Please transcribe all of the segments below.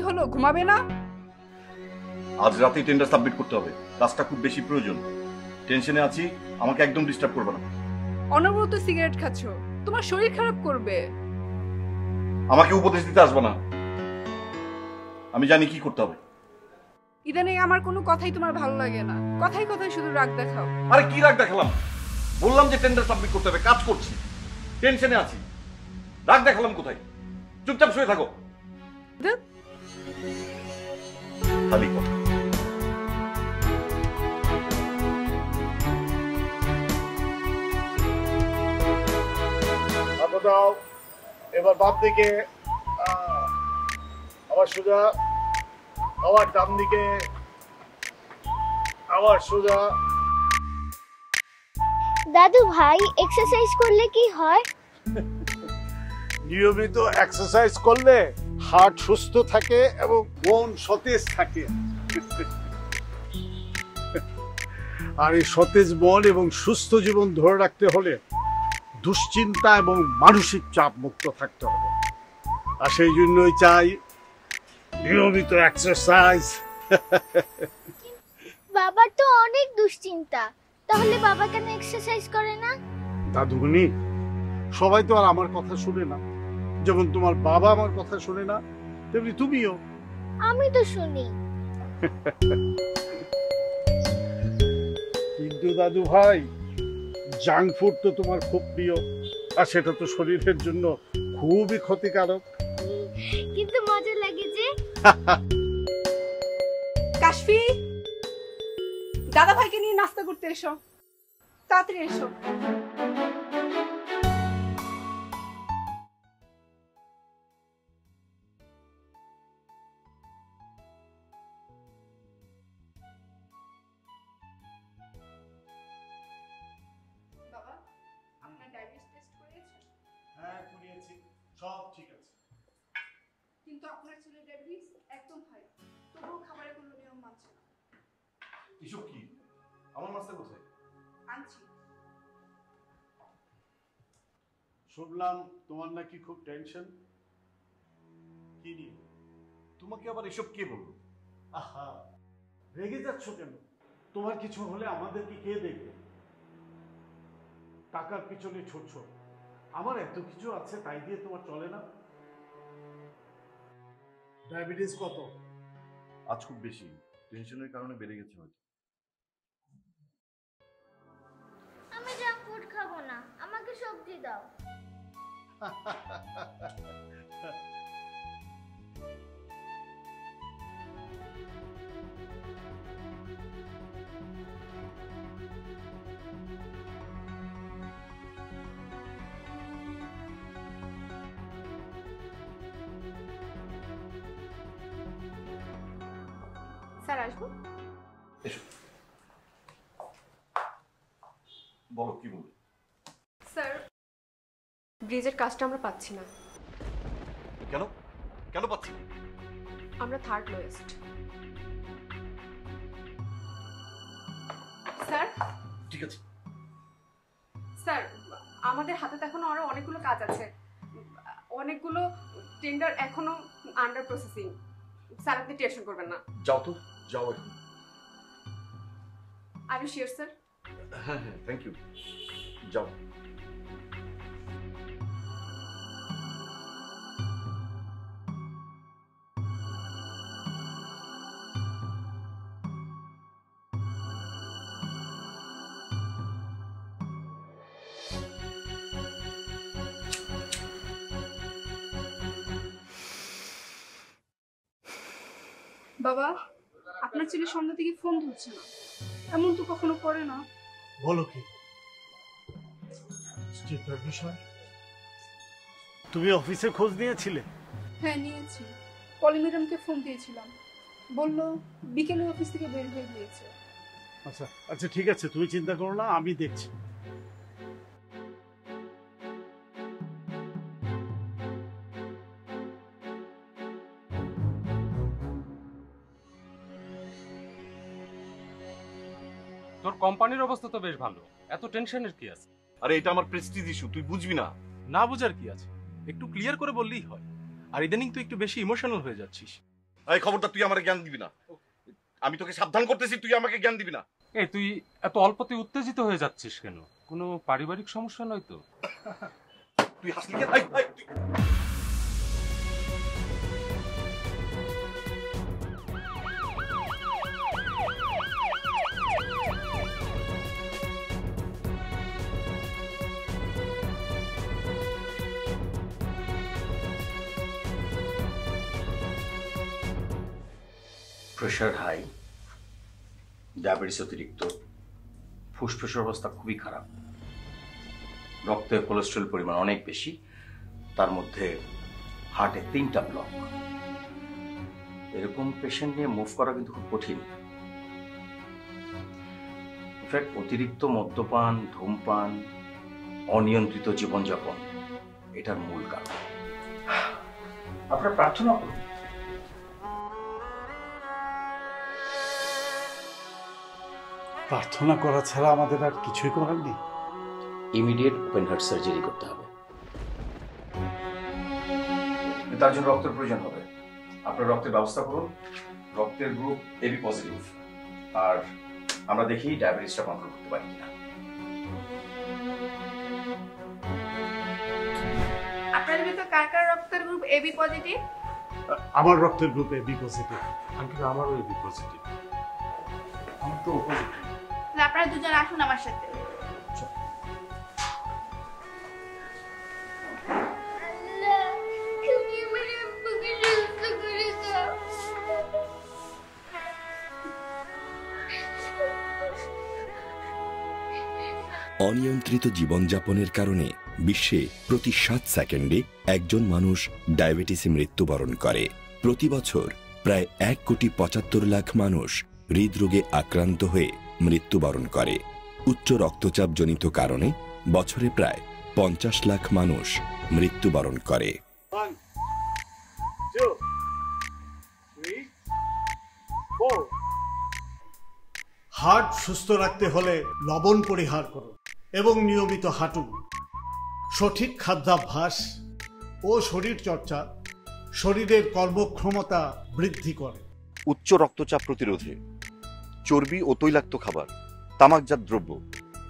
হলো, ঘুমাবে না? আজ রাতেই টেন্ডার সাবমিট করতে হবে, কাজটা খুব বেশি প্রয়োজন। টেনশনে আছি, আমাকে একদম ডিস্টার্ব করবে না। অনবরত সিগারেট খাচ্ছ, তোমার শরীর খারাপ করবে। আমাকে উপদেশ দিতে আসবে না, আমি জানি কি করতে হবে। ইদানিং আমার কোনো কথাই তোমার ভালো লাগে না, কথাই কথাই শুধু রাগ দেখাও। আরে কি রাগ দেখালাম? বললাম যে টেন্ডার সাবমিট করতে হবে, কাজ করছি, টেনশনে আছি, রাগ দেখালাম কোথায়? চুপচাপ শুয়ে থাকো। খালি কথা। দাও এবার বাম দিকে, আবার সোজা, আবার ডান দিকে, আবার সোজা। দাদু ভাই, এক্সারসাইজ করলে কি হয়? নিয়মিত এক্সারসাইজ করলে হার্ট সুস্থ থাকে এবং মন সতেজ থাকে। আর এই সতেজ মন এবং সুস্থ জীবন ধরে রাখতে হলে দুশ্চিন্তা এবং মানসিক চাপ মুক্ত থাকতে হবে। আর সেই জন্যই চাই নিয়মিত এক্সারসাইজ। বাবার তো অনেক দুশ্চিন্তা, তাহলে বাবা কেন এক্সারসাইজ করে না? দাদুমণি, সবাই তো আর আমার কথা শুনে না। যেমন তোমার বাবা আমার কথা শুনে না, তেমনি তুমিও। আমি তো শুনি। কিন্তু দাদু ভাই, জাঙ্ক ফুড তো তোমার খুব প্রিয়, আর সেটা তো শরীরের জন্য খুবই ক্ষতিকারক। কিন্তু মজা লাগে যে। কাশফি, দাদা ভাইকে নিয়ে নাস্তা করতে এসো, তাড়াতাড়ি এসো। বাবা, আপনার ডায়াবেটিস টেস্ট করিয়েছেন? হ্যাঁ, করিয়েছি, সব ঠিক আছে। কিন্তু আপনার ছেলের ডায়াবেটিস একদম হাই, তবুও খাবারের কোনো নিয়ম মানছে না। এসব কি? আমার নাস্তা কোথায়? আনছি। শুনলাম তোমার নাকি খুব টেনশন। কি নিয়ে? তোমাকে আবার এসব কে বললো? আহা, রেগে যাচ্ছ কেন? তোমার কিছু হলে আমাদেরকে কে দেখবে? টাকার পিছনে ছুটছ, আমার এত কিছু আছে, তাই দিয়ে তোমার চলে না? ডায়াবেটিস কত? আজ খুব বেশি, টেনশনের কারণে বেড়ে গেছে হয়তো। আমি জাঙ্ক ফুড খাবো না, আমাকে সবজি দাও। স্যার, আসবো? এসো, বলো কি বলবে? স্যার, ব্রিজের কাজটা আমরা পাচ্ছি না। কেন কেন পাচ্ছি? আমরা থার্ড লোয়েস্ট। স্যার, ঠিক আছে স্যার, আমাদের হাতে তো এখনো আরো অনেকগুলো কাজ আছে, অনেকগুলো টেন্ডার এখনো আন্ডার প্রসেসিং। স্যার, আপনি টেনশন করবেন না। যাও তো, যাও এখন। Are you sure sir? হ্যাঁ হ্যাঁ, থ্যাংক ইউ, যাও। বাবা, আপনার ছেলে সন্ধ্যা থেকে ফোন ধরছে না, এমন তো কখনো করে না। বলো কি? চিন্তার বিষয়। তুমি অফিসে খোঁজ নিয়েছিলে? হ্যাঁ, নিয়েছি। পলি ম্যাডামকে ফোন দিয়েছিলাম, বললো বিকেলে অফিস থেকে বের হয়ে গিয়েছে। আচ্ছা আচ্ছা, ঠিক আছে, তুমি চিন্তা করো না, আমি দেখছি। তোর কোম্পানির অবস্থা তো বেশ ভালো, এত টেনশনের কি আছে? আরে এটা আমার প্রেস্টিজ ইস্যু, তুই বুঝবি না? না বুঝার কি আছে, একটু ক্লিয়ার করে বললেই হয়। আর ইদানিং তুই একটু বেশি ইমোশনাল হয়ে যাচ্ছিস। এই খবরদার তুই আমাকে জ্ঞান দিবি না। আমি তোকে সাবধান করতেছি, তুই আমাকে জ্ঞান দিবি না। এই তুই এত অল্পতে উত্তেজিত হয়ে যাচ্ছিস কেন? কোনো পারিবারিক সমস্যা নয় তো? তুই হাসলি কেন? তুই প্রেশার হাই, ডায়াবেটিস অতিরিক্ত, ফুসফুসের অবস্থা খুবই খারাপ, রক্তে কোলেস্ট্রল পরিমাণ অনেক বেশি, তার মধ্যে হার্টে 3টা ব্লক। এরকম পেশেন্ট নিয়ে মুভ করা কিন্তু খুব কঠিন। ইনফ্যাক্ট অতিরিক্ত মদ্যপান, ধূমপান, অনিয়ন্ত্রিত জীবনযাপন এটার মূল কারণ। আপনারা প্রার্থনা করুন। প্রার্থনা করা ছাড়া আমাদের আর কিছুই করার নেই। ইমিডিয়েট ওপেন হার্ট সার্জারি করতে হবে। তার জন্য রক্তের প্রয়োজন হবে। আপনার রক্তের ব্যবস্থা করুন। রক্তের গ্রুপ এবি পজিটিভ, আর আমরা দেখি ডায়াবেটিসটা কন্ট্রোল করতে পারি কিনা। আপনাদের ভিতর কার কার রক্তের গ্রুপ এবি পজিটিভ? আমার রক্তের গ্রুপ এবি পজিটিভ। আঙ্কেল আমারও এবি পজিটিভ। আমার তো পজিটিভ। আপনারা দুজন আসুন আমার সাথে। অনিয়ন্ত্রিত জীবনযাপনের কারণে বিশ্বে প্রতি 7 সেকেন্ডে একজন মানুষ ডায়াবেটিসে মৃত্যুবরণ করে। প্রতি বছর প্রায় 1,75,00,000 মানুষ হৃদরোগে আক্রান্ত হয়ে মৃত্যুবরণ করে। উচ্চ রক্তচাপজনিত কারণে বছরে প্রায় 50 লাখ মানুষ মৃত্যুবরণ করে। 1 2 3 4। হার্ট সুস্থ রাখতে হলে লবণ পরিহার করুন এবং নিয়মিত হাঁটুন। সঠিক খাদ্যাভ্যাস ও শরীর চর্চা শরীরের কর্মক্ষমতা বৃদ্ধি করে। উচ্চ রক্তচাপ প্রতিরোধে চর্বি ও তৈলাক্ত খাবার, তামাকজাত দ্রব্য,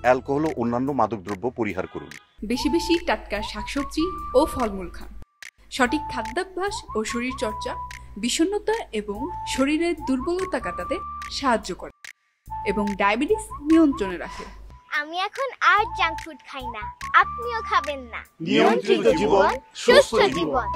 অ্যালকোহল ও অন্যান্য মাদকদ্রব্য পরিহার করুন। বেশি বেশি টাটকা শাকসবজি ও ফলমূল খান। সঠিক খাদ্যাভ্যাস ও শরীর চর্চা বিষণ্ণতা এবং শরীরের দুর্বলতা কাটাতে সাহায্য করে এবং ডায়াবেটিস নিয়ন্ত্রণে রাখে। আমি এখন আর জাঙ্ক ফুড খাই না, আপনিও খাবেন না। নিয়ন্ত্রিত জীবন, সুস্থ জীবন।